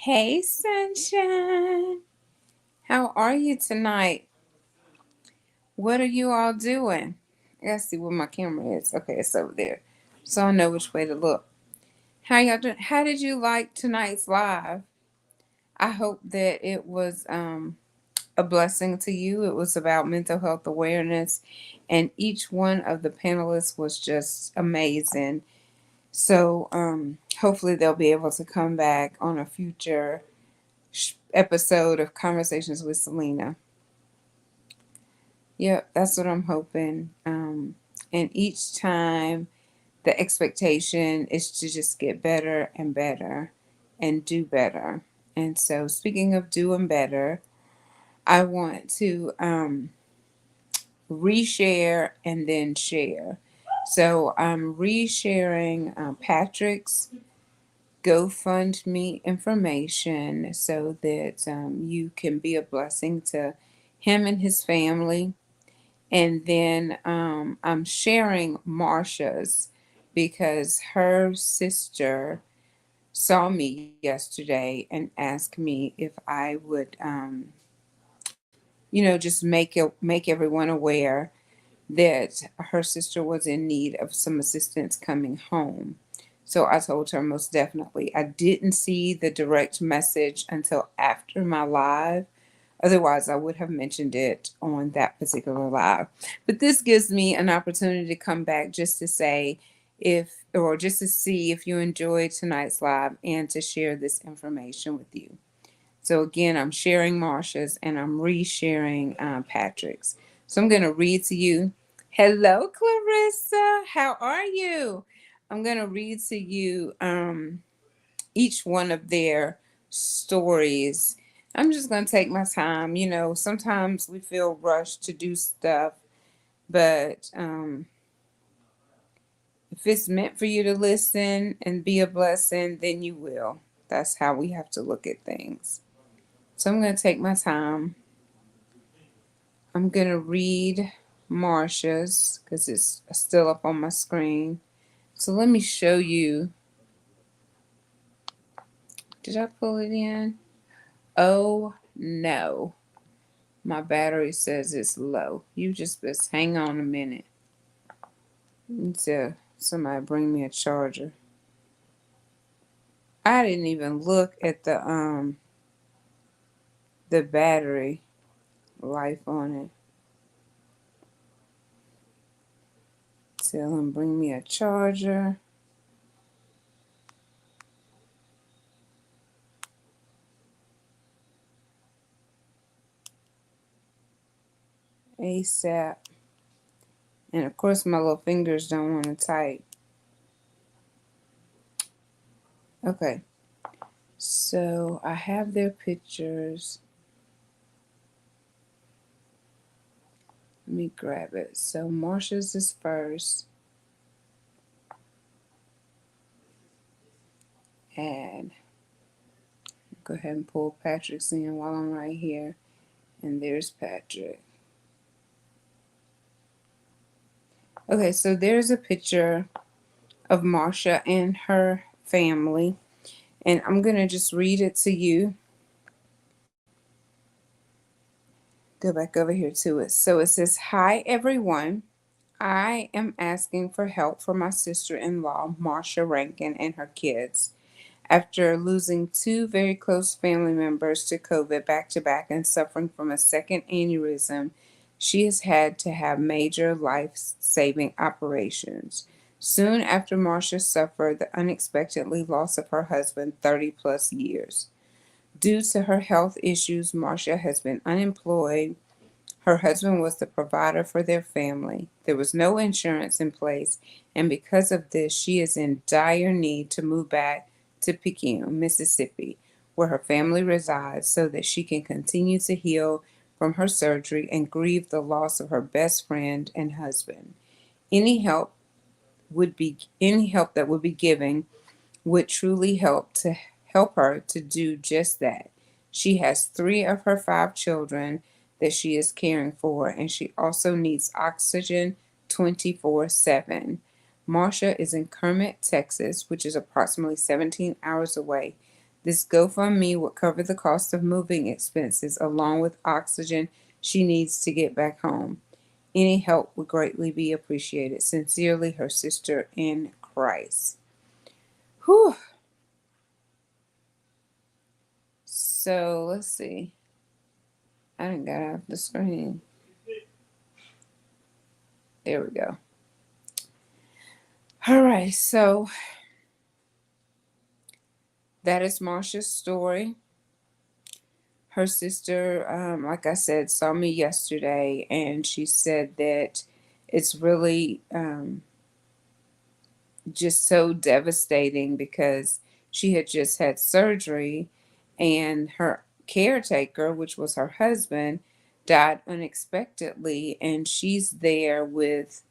Hey, sunshine. How are you tonight? What are you all doing? I gotta see where my camera is. Okay, it's over there. So I know which way to look. How y'all doing? How did you like tonight's live? I hope that it was a blessing to you. It was about mental health awareness, and each one of the panelists was just amazing. So hopefully they'll be able to come back on a future episode of Conversations with Selena. Yep, that's what I'm hoping. And each time the expectation is to just get better and better and do better. And so, speaking of doing better, I want to reshare and then share. So, I'm resharing Patrick's GoFundMe information so that you can be a blessing to him and his family. And then I'm sharing Marsha's because her sister saw me yesterday and asked me if I would, just make everyone aware that her sister was in need of some assistance coming home. So I told her most definitely. I didn't see the direct message until after my live. Otherwise, I would have mentioned it on that particular live. But this gives me an opportunity to come back just to say or just to see if you enjoyed tonight's live and to share this information with you. So again, I'm sharing Marsha's and I'm resharing Patrick's. So I'm going to read to you. Hello, Clarissa. How are you? I'm going to read to you each one of their stories. I'm just going to take my time. Sometimes we feel rushed to do stuff, but if it's meant for you to listen and be a blessing, then you will. That's how we have to look at things. So I'm going to take my time. I'm going to read Marsha's because it's still up on my screen. So let me show you. Did I pull it in? Oh, no. My battery says it's low. You just hang on a minute until somebody bring me a charger. I didn't even look at the battery life on it. Tell him bring me a charger. ASAP. And of course my little fingers don't want to type. Okay. So I have their pictures. Let me grab it. So Marsha's is first. And go ahead and pull Patrick's in while I'm right here. And there's Patrick. Okay, so there's a picture of Marsha and her family. And I'm going to just read it to you. Go back over here to it. So it says, "Hi, everyone. I am asking for help for my sister-in-law, Marsha Rankin, and her kids. After losing two very close family members to COVID back to back and suffering from a second aneurysm, she has had to have major life-saving operations. Soon after Marsha suffered the unexpectedly loss of her husband 30 plus years. Due to her health issues, Marsha has been unemployed. Her husband was the provider for their family. There was no insurance in place, and because of this, she is in dire need to move back to Pekin, Mississippi, where her family resides, so that she can continue to heal from her surgery and grieve the loss of her best friend and husband. Any help that would be given would truly help her to do just that. She has 3 of her 5 children that she is caring for, and she also needs oxygen 24/7. Marsha is in Kermit, Texas, which is approximately 17 hours away. This GoFundMe would cover the cost of moving expenses along with oxygen she needs to get back home. Any help would greatly be appreciated. Sincerely, her sister in Christ. Whew. So let's see. I didn't get off the screen. There we go. All right, so that is Marsha's story. Her sister, like I said, saw me yesterday, and she said that it's really just so devastating because she had just had surgery, and her caretaker, which was her husband, died unexpectedly, and she's there with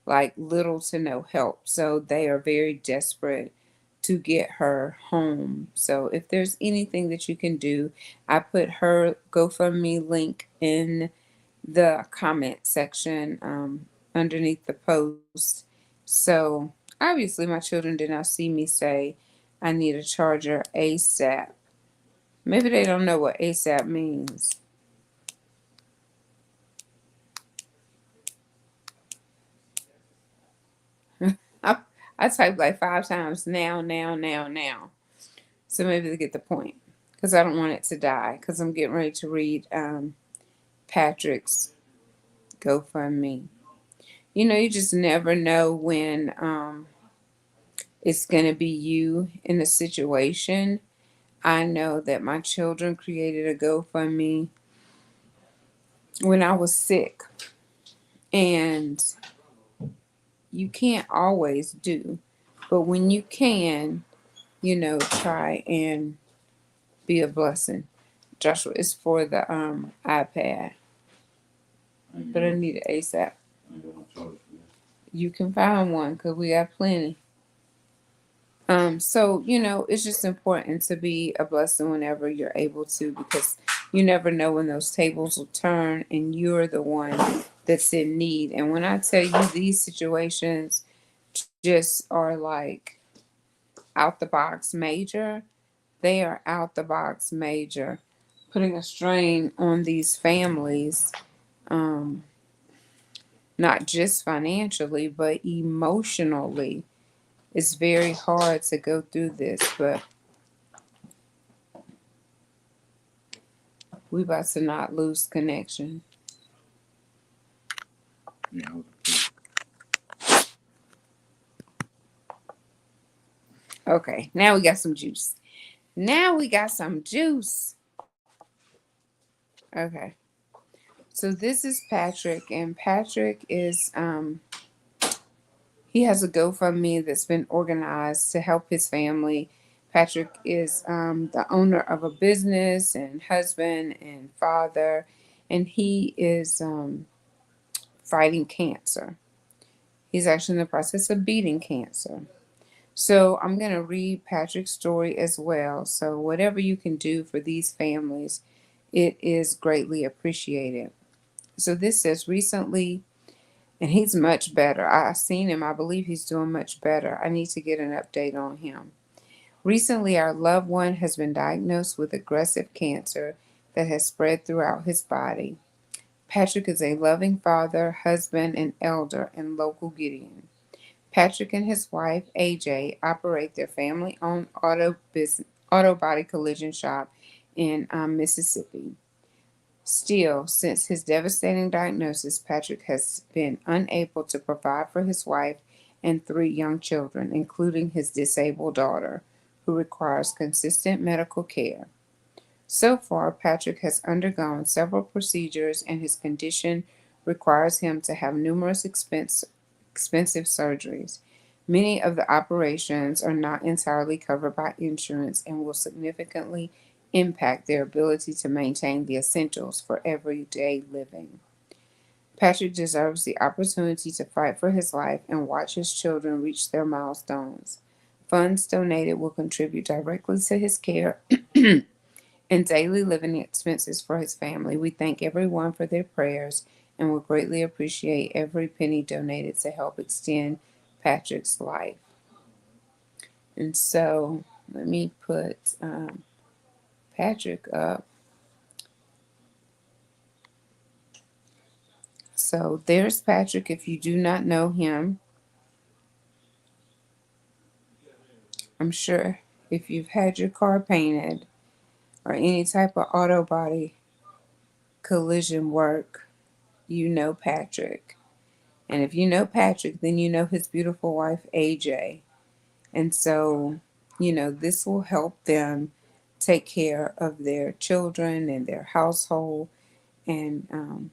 like little to no help. So they are very desperate to get her home. So if there's anything that you can do, I put her GoFundMe link in the comment section underneath the post. So obviously, my children did not see me say, I need a charger ASAP. Maybe they don't know what ASAP means. I, I typed like 5 times now, now, now, now. So maybe they get the point. Because I don't want it to die. Because I'm getting ready to read Patrick's GoFundMe. You know, you just never know when it's going to be you in a situation. I know that my children created a GoFundMe when I was sick. And you can't always do. But when you can, you know, try and be a blessing. Joshua, it's for the iPad. But I need it ASAP. You can find one because we got plenty. So you know, it's just important to be a blessing whenever you're able to, because you never know when those tables will turn and you're the one that's in need. And when I tell you these situations just are like out the box major, they are out the box major, putting a strain on these families, um, not just financially, but emotionally. It's very hard to go through this, but we about to not lose connection. Okay, now we got some juice. Now we got some juice. Okay. So this is Patrick, and Patrick is he has a GoFundMe that's been organized to help his family. Patrick is the owner of a business and husband and father, and he is fighting cancer. He's actually in the process of beating cancer. So I'm going to read Patrick's story as well. So whatever you can do for these families, it is greatly appreciated. So this says recently, and he's much better. I've seen him. I believe he's doing much better. I need to get an update on him. Recently, our loved one has been diagnosed with aggressive cancer that has spread throughout his body. Patrick is a loving father, husband, and elder in local Gideon. Patrick and his wife, AJ, operate their family-owned auto body collision shop in Mississippi. Still, since his devastating diagnosis, Patrick has been unable to provide for his wife and 3 young children, including his disabled daughter, who requires consistent medical care. So far, Patrick has undergone several procedures, and his condition requires him to have numerous expensive surgeries. Many of the operations are not entirely covered by insurance and will significantly impact their ability to maintain the essentials for everyday living. Patrick deserves the opportunity to fight for his life and watch his children reach their milestones. Funds donated will contribute directly to his care and daily living expenses for his family. We thank everyone for their prayers and will greatly appreciate every penny donated to help extend Patrick's life. And so Let me put Patrick up. So there's Patrick. If you do not know him, I'm sure if you've had your car painted or any type of auto body collision work, you know Patrick. And if you know Patrick, then you know his beautiful wife, AJ. And so, this will help them take care of their children and their household and,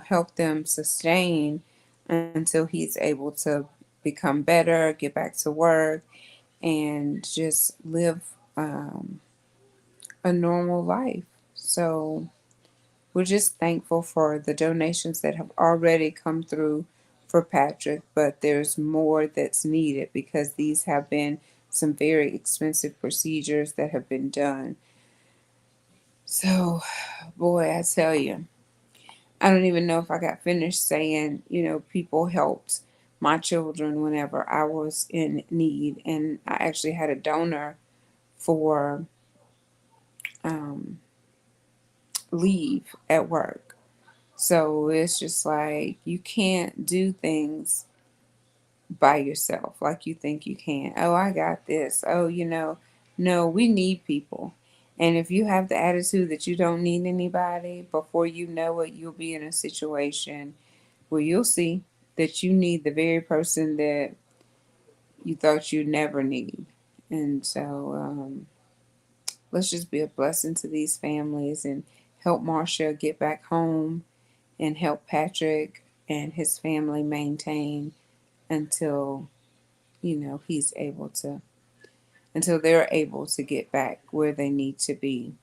help them sustain until he's able to become better, get back to work, and just live a normal life. So we're just thankful for the donations that have already come through for Patrick, but there's more that's needed because these have been some very expensive procedures that have been done. So, boy, I tell you, I don't even know if I got finished saying, people helped my children whenever I was in need. And I actually had a donor for um, leave at work. So it's just like you can't do things by yourself like you think you can. Oh, I got this. Oh, no, we need people. And if you have the attitude that you don't need anybody, before you know it, you'll be in a situation where you'll see that you need the very person that you thought you'd never need. And so let's just be a blessing to these families and help Marsha get back home and help Patrick and his family maintain until he's able to until they're able to get back where they need to be.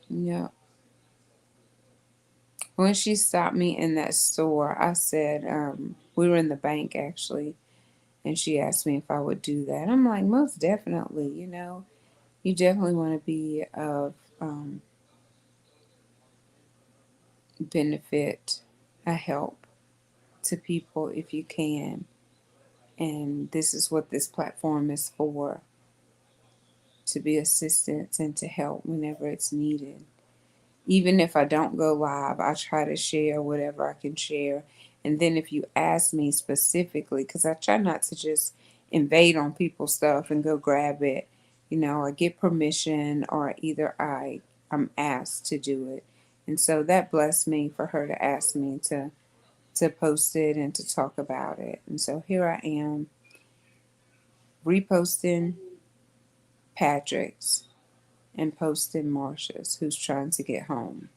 Yeah. When she stopped me in that store, I said, we were in the bank actually, and she asked me if I would do that. I'm like, most definitely, you definitely want to be of benefit, a help to people if you can. And this is what this platform is for, to be assistance and to help whenever it's needed. Even if I don't go live, I try to share whatever I can share. And then if you ask me specifically, because I try not to just invade on people's stuff and go grab it, I get permission or either I'm asked to do it. And so that blessed me for her to ask me to post it and to talk about it. And so here I am reposting Patrick's and posting Marsha's, who's trying to get home.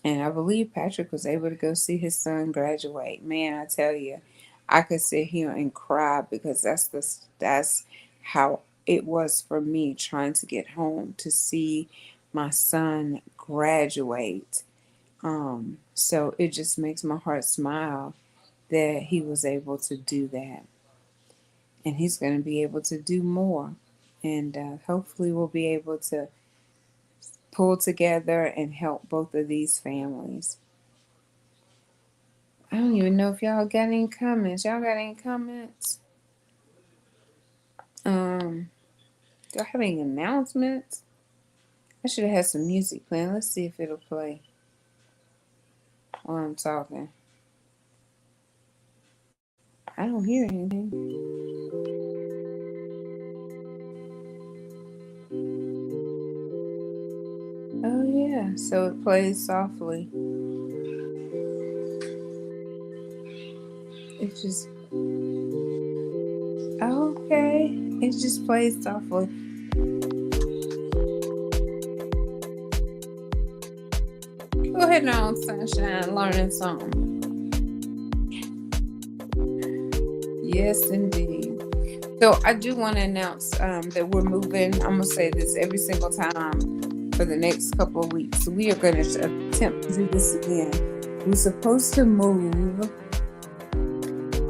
And I believe Patrick was able to go see his son graduate. Man, I tell you, I could sit here and cry because that's how it was for me trying to get home to see my son graduate. So it just makes my heart smile that he was able to do that, and he's going to be able to do more, and hopefully we'll be able to pull together and help both of these families. I don't even know if y'all got any comments. Y'all got any comments? Do I have any announcements? I should have had some music playing. Let's see if it'll play while I'm talking. I don't hear anything. Oh yeah, so it plays softly. It just okay. It just plays softly. Go ahead now, sunshine, learning something. Yes, indeed. So I do want to announce that we're moving. I'm gonna say this every single time for the next couple of weeks. We are going to attempt to do this again. We're supposed to move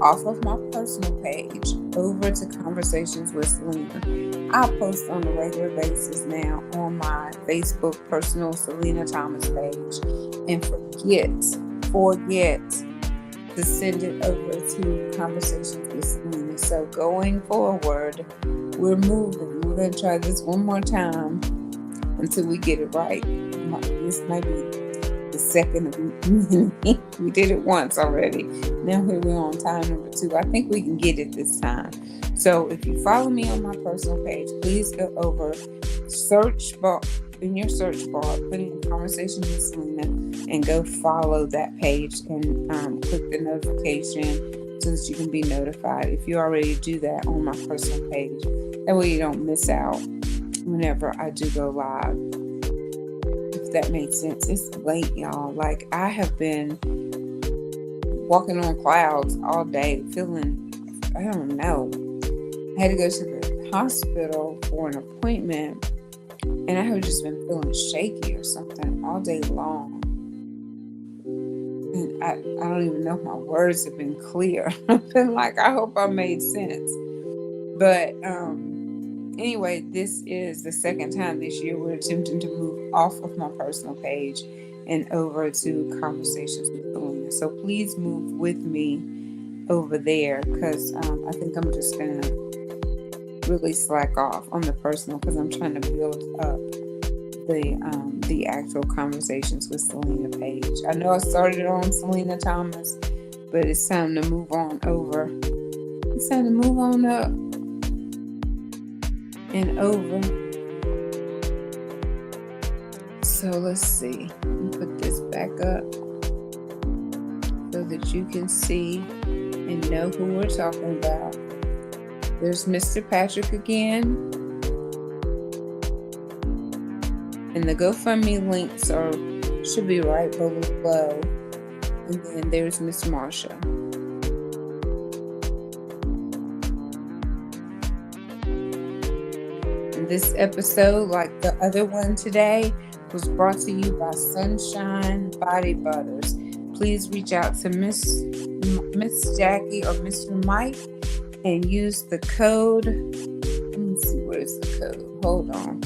off of my personal page over to Conversations with Selena. I post on a regular basis now on my Facebook personal Selena Thomas page, and forget to send it over to Conversations with Selena. So going forward, we're moving. We're going to try this one more time until we get it right. This might be the second of many. We did it once already. Now here we're on time number 2. I think we can get it this time. So if you follow me on my personal page, please go over search bar. In your search bar, put in Conversations with Selena and go follow that page and click the notification so that you can be notified if you already do that on my personal page. That way you don't miss out whenever I do go live. If that makes sense. It's late, y'all. Like, I have been walking on clouds all day, feeling, I don't know. I had to go to the hospital for an appointment. And I have just been feeling shaky or something all day long. And I don't even know if my words have been clear. I've been like, I hope I made sense. But anyway, this is the second time this year we're attempting to move off of my personal page and over to Conversations with Selena. So please move with me over there, because I think I'm just going to really slack off on the personal, because I'm trying to build up the actual Conversations with Selena page. I know I started on Selena Thomas, but it's time to move on over. It's time to move on up and over. So let's see. Let me put this back up so that you can see and know who we're talking about. There's Mr. Patrick again. And the GoFundMe links should be right below. And then there's Miss Marsha. And this episode, like the other one today, was brought to you by Sunshine Body Butters. Please reach out to Miss Jackie or Mr. Mike and use the code. Let me see, where's the code? Hold on,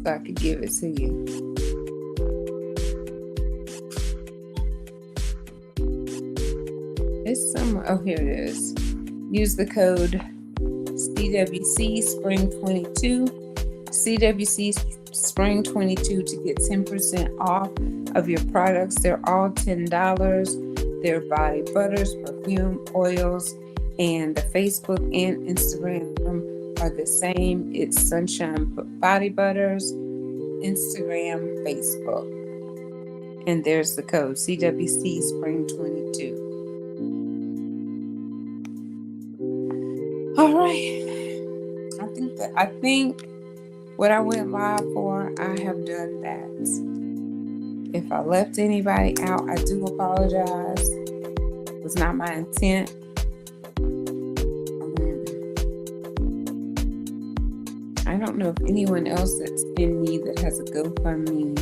so I could give it to you. It's somewhere. Oh, here it is. Use the code CWC Spring 22. CWC Spring 22 to get 10% off of your products. They're all $10. They're body butters, perfume, oils, and the Facebook and Instagram are the same. It's Sunshine Body Butters, Instagram, Facebook. And there's the code CWC Spring 22. All right. I think what I went live for, I have done that. If I left anybody out, I do apologize. It was not my intent. I don't know if anyone else that's in need that has a GoFundMe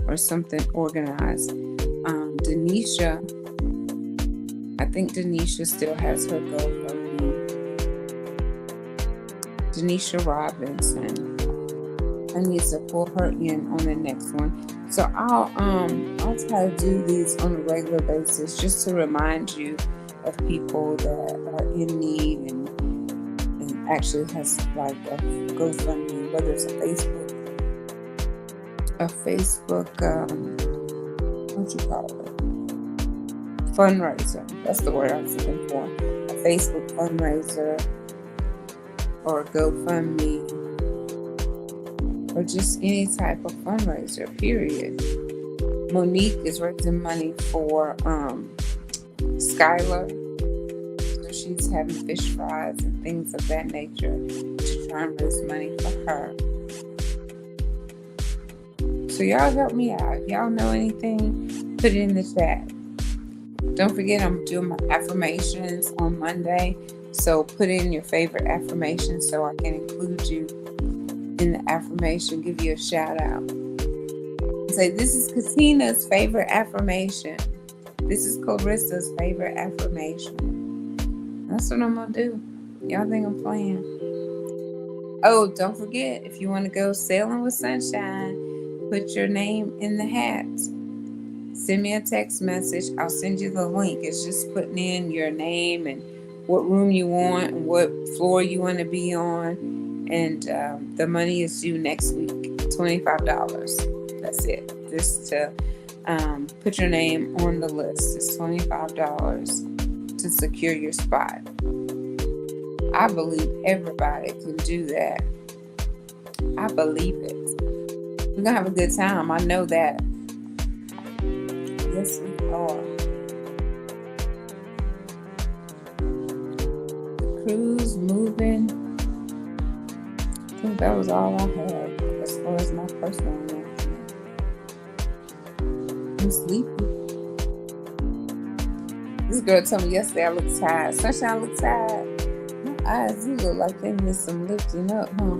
or something organized. Denisha, I think Denisha still has her GoFundMe. Denisha Robinson. I need to pull her in on the next one. So I'll try to do these on a regular basis just to remind you of people that are in need and actually has like a GoFundMe, whether it's a Facebook what you call it? Fundraiser. That's the word I was looking for. A Facebook fundraiser or a GoFundMe or just any type of fundraiser, period. Monique is raising money for Skylar. So she's having fish fries and things of that nature to try and raise money for her. So y'all help me out. If y'all know anything, put it in the chat. Don't forget, I'm doing my affirmations on Monday. So put in your favorite affirmation so I can include you in the affirmation, give you a shout out. Say, this is Katina's favorite affirmation. This is Clarissa's favorite affirmation. That's what I'm going to do. Y'all think I'm playing? Oh, don't forget, if you want to go sailing with Sunshine, put your name in the hat. Send me a text message. I'll send you the link. It's just putting in your name and what room you want and what floor you want to be on. And the money is due next week, $25. That's it. Just to put your name on the list. It's $25 to secure your spot. I believe everybody can do that. I believe it. We're going to have a good time. I know that. Yes, we are. The crew's moving. I think that was all I had as far as my personal announcement. I'm sleepy. This girl told me yesterday I look tired. Sunshine, look tired. My eyes do look like they need some lifting up, huh?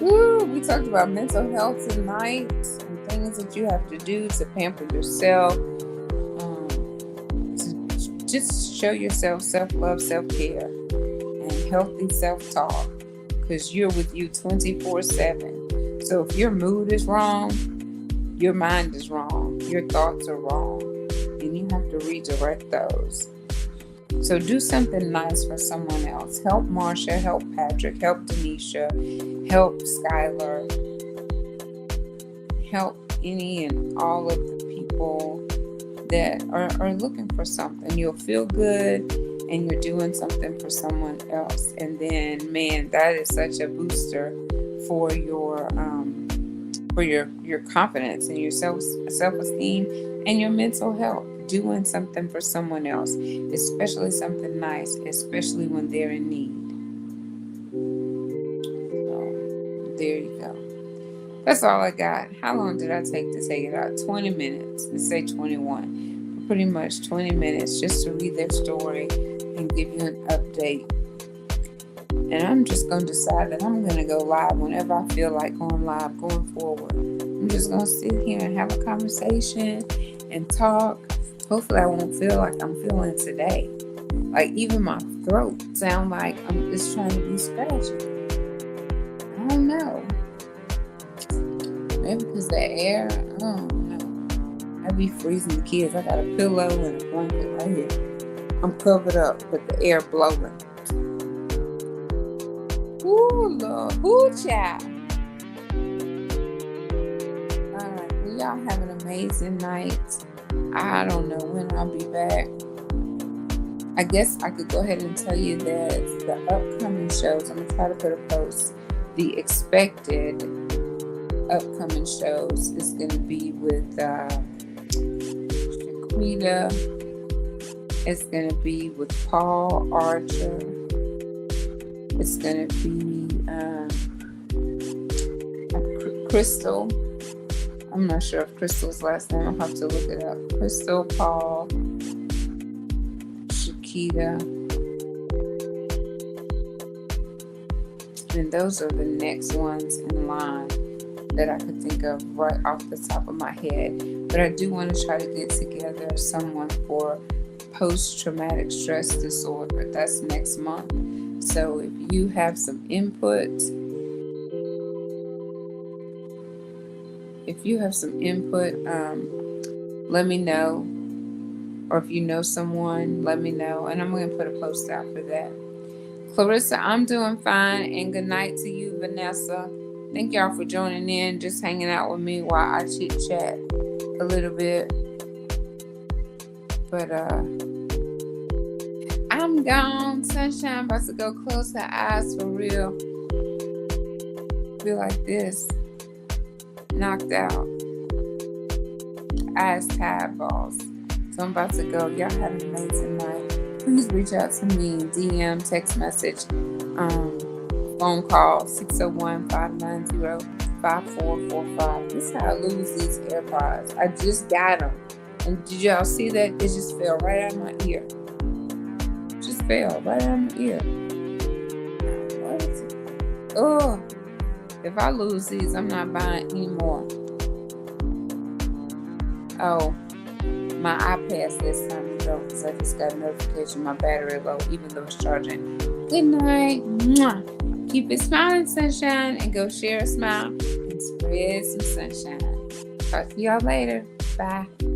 Woo, we talked about mental health tonight and things that you have to do to pamper yourself, to just show yourself self-love, self-care, and healthy self-talk, because you're with you 24/7. So if your mood is wrong, your mind is wrong, your thoughts are wrong, and you have to redirect those. So do something nice for someone else. Help Marsha, help Patrick, help Denisha, help Skylar, help any and all of the people that are looking for something. You'll feel good and you're doing something for someone else. And then, man, that is such a booster for your confidence and your self-esteem and your mental health. Doing something for someone else, especially something nice, especially when they're in need. So, there you go. That's all I got. How long did I take to take it out? 20 minutes. Let's say 21. Pretty much 20 minutes just to read their story and give you an update. And I'm just going to decide that I'm going to go live whenever I feel like going live going forward. I'm just going to sit here and have a conversation and talk. Hopefully I won't feel like I'm feeling today. Like even my throat sound like I'm just trying to be scratchy. I don't know. Maybe because the air, I don't know. I be freezing the kids. I got a pillow and a blanket right here. I'm covered up, but the air blowing. Ooh, Lord. Ooh, child. All right. Well, y'all have an amazing night. I don't know when I'll be back. I guess I could go ahead and tell you that the upcoming shows, I'm going to try to put a post. The expected upcoming shows is going to be with Shaquita. It's going to be with Paul Archer. It's going to be Crystal. I'm not sure of Crystal's last name. I'll have to look it up. Crystal, Paul, Shaquita. And those are the next ones in line that I could think of right off the top of my head. But I do want to try to get together someone for post-traumatic stress disorder. That's next month. So if you have some input, let me know. Or if you know someone, let me know. And I'm going to put a post out for that. Clarissa, I'm doing fine. And good night to you, Vanessa. Thank y'all for joining in, just hanging out with me while I chit-chat a little bit. But I'm gone. Sunshine about to go close her eyes for real. Feel like this. Knocked out. Eyes tired, balls. So I'm about to go. Y'all have an amazing night. Please reach out to me, DM, text message, phone call, 601-590-5445. This is how I lose these AirPods. I just got them. And did y'all see that? It just fell right out of my ear. Just fell right out of my ear. What is it? Oh, if I lose these, I'm not buying anymore. Oh, my iPad this time to go because I just got a notification my battery low, even though it's charging. Good night. Mwah. Keep it smiling, sunshine, and go share a smile and Spread some sunshine. Talk to y'all later. Bye.